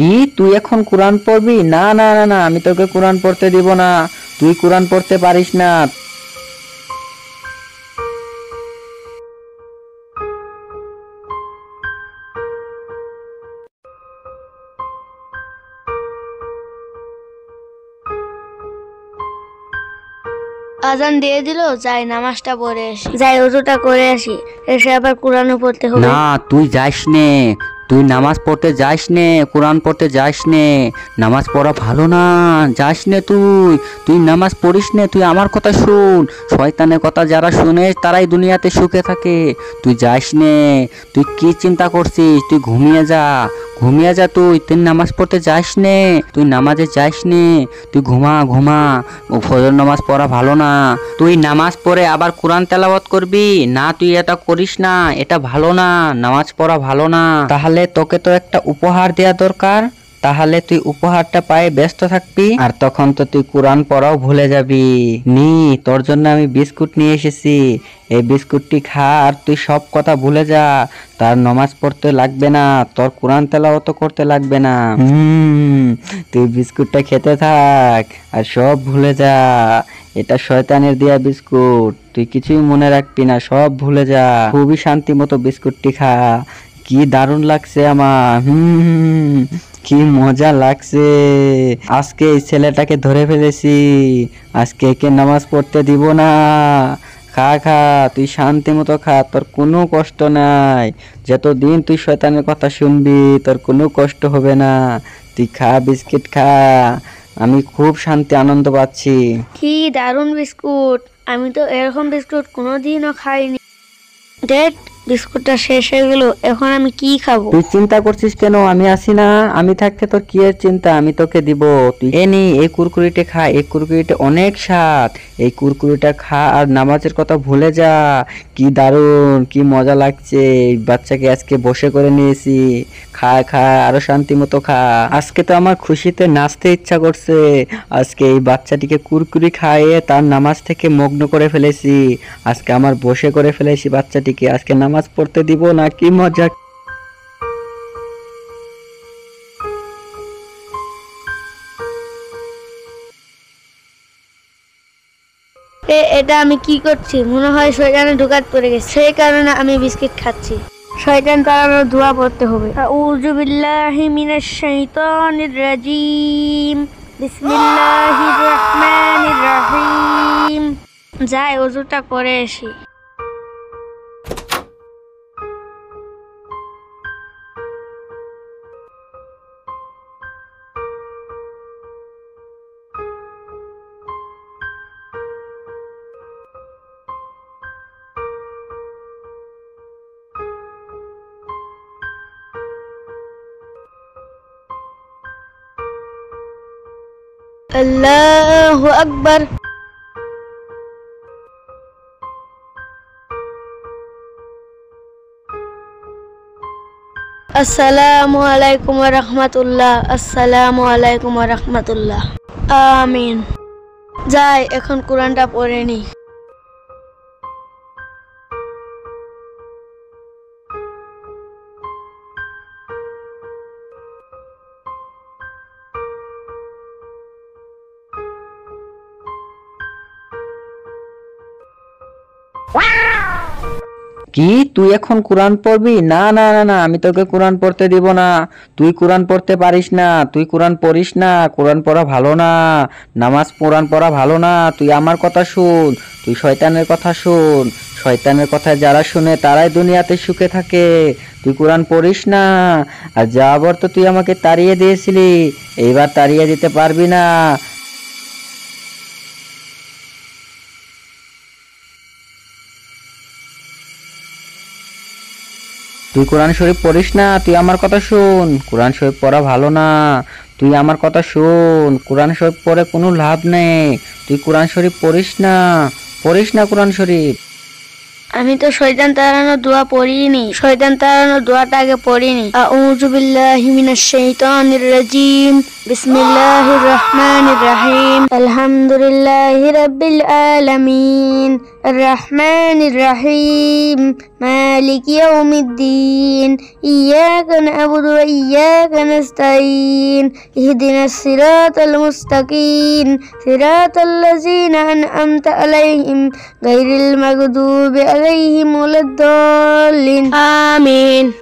কি তুই এখন কোরআন পড়বি? না না না না, আমি তোকে কোরআন পড়তে দিব না। তুই কোরআন পড়তে পারিস না। আজান দিয়ে দিল, যাই নামাজটা পড়ে আসি, যাই ওযুটা করে আসি, এসে আবার কোরআনও পড়তে হবে। না তুই যাস নে, তুই নামাজ পড়তে যাস নে, কোরআন পড়তে যাস নে। নামাজ পড়া ভালো না, যাস নে তুই। তুই নামাজ পড়িস নে, তুই আমার কথা শুন। শয়তানের কথা যারা শুনে তারাই দুনিয়াতে সুখে থাকে। তুই যাস নে। তুই কি চিন্তা করছিস? তুই ঘুমিয়ে যা, ঘুমিয়ে যা। তুই নামাজ পড়তে যাস নে, তুই নামাজে যাস নে। তুই ঘুমা ঘুমা। ও ফজর নামাজ পড়া ভালো না। তুই নামাজ পড়ে আবার কোরআন তেলাওয়াত করবি না? তুই এটা করিস না, এটা ভালো না। নামাজ পড়া ভালো না। তাহলে তোকে তো একটা উপহার দেয়া দরকার। তাহলে তুই উপহারটা পায়ে ব্যস্ত থাকবি, আর তখন তো তুই কোরআন পড়াও ভুলে যাবি। নি, তোর জন্য আমি বিস্কুট নিয়ে এসেছি। এই বিস্কুটটি খা, আর তুই সব কথা ভুলে যা। তার নামাজ পড়তে লাগবে না, তোর কোরআন তেলাওয়াত করতে লাগবে না। তুই বিস্কুটটা খেতে থাক আর সব ভুলে যা। এটা শয়তানের দেয়া বিস্কুট, তুই কিছুই মনে রাখবি না, সব ভুলে যা। খুবই শান্তি মতো বিস্কুটটি খা। কি দারুণ লাগছে আমার, কি মজা লাগছে। আজকে এই ছেলেটাকে ধরে ফেলেছি, আজকে একে নামাজ পড়তে দিব না। খা খা, তুই শান্তি মতো খা, তোর কোনো কষ্ট নাই। যতদিন তুই শয়তানের কথা শুনবি তোর কোনো কষ্ট হবে না। তুই খা, বিস্কিট খা। আমি খুব শান্তি আনন্দ পাচ্ছি। কি দারুণ বিস্কুট, আমি তো এরকম বিস্কুট কোনোদিনও খাইনি। ডেট, বিস্কুটটা শেষ হয়ে গেল, এখন আমি কি খাবো? তুই চিন্তা করছিস কেন? আমি আছি না, আমি থাকতে তোর কি এর চিন্তা? আমি তোকে দিব। তুই নি, এই কুরকুরিটা খা, এই কুরকুরিটা অনেক স্বাদ। এই কুরকুরিটা খা আর নামাজের কথা ভুলে যা। কি দারুণ, কি মজা লাগছে। এই বাচ্চাকে আজকে বসে করে নিয়েছি। খা খা, আরো শান্তি মতো খা। আজকে তো আমার খুশিতে নাচতে ইচ্ছা করছে। আজকে এই বাচ্চাটিকে কুরকুরি খাইয়ে তার নামাজ থেকে মগ্ন করে ফেলেছি। আজকে আমার বসে করে ফেলেছি বাচ্চাটিকে, আজকে নামাজ পড়তে দিব না। কি মজা। এটা আমি কি করছি? মনে হয় শয়তানে ঢুকাত পড়ে গেছে, সেই কারণে আমি বিস্কিট খাচ্ছি। শয়তান তাড়ানোর দোয়া পড়তে হবে। আউযু বিল্লাহি মিনাশ শাইতানির রাজিম, বিসমিল্লাহির রহমানির রহিম। যাই ওযুটা করে আসি। আল্লাহু আকবার। আসসালামু আলাইকুম ওয়া রাহমাতুল্লাহ, আসসালামু আলাইকুম ওয়া রাহমাতুল্লাহ। আমিন। যাই এখন কোরআনটা পড়ে নি। কি তুই এখন কোরআন পড়বি? না না না না, আমি তোকে কোরআন পড়তে দিব না। তুই কোরআন পড়তে পারিস না, তুই কোরআন পড়িস না। কোরআন পড়া ভালো না, নামাজ কোরআন পড়া ভালো না। তুই আমার কথা শুন, তুই শয়তানের কথা শুন। শয়তানের কথা যারা শুনে তারাই দুনিয়াতে সুখে থাকে। তুই কোরআন পড়িস না। আর যাবার তো তুই আমাকে তাড়িয়ে দিয়েছিলি, এইবার তাড়িয়ে দিতে পারবি না। তুই কোরআন শরীফ পড়িস না, তুই আমার কথা শুন। কোরআন শরীফ পড়া ভালো না, তুই আমার কথা শুন। কোরআন শরীফ পড়ে কোনো লাভ নেই। তুই কোরআন শরীফ পড়িস না, পড়িস না কোরআন শরীফ। আমি তো শয়তান তাড়ানোর দোয়া পড়িনি, শয়তান তাড়ানোর দোয়াটা আগে পড়িনি। আউযু বিল্লাহি মিনাশ শাইতানির রাজিম, বিসমিল্লাহির রহমানির রহিম। আলহামদুলিল্লাহি রাব্বিল আলামিন, আর রহমানির রহিম, مالك يوم الدين إياك نعبد وإياك نستعين اهدنا الصراط المستقيم صراط الذين أنعمت عليهم غير المغضوب عليهم ولا الضالين آمين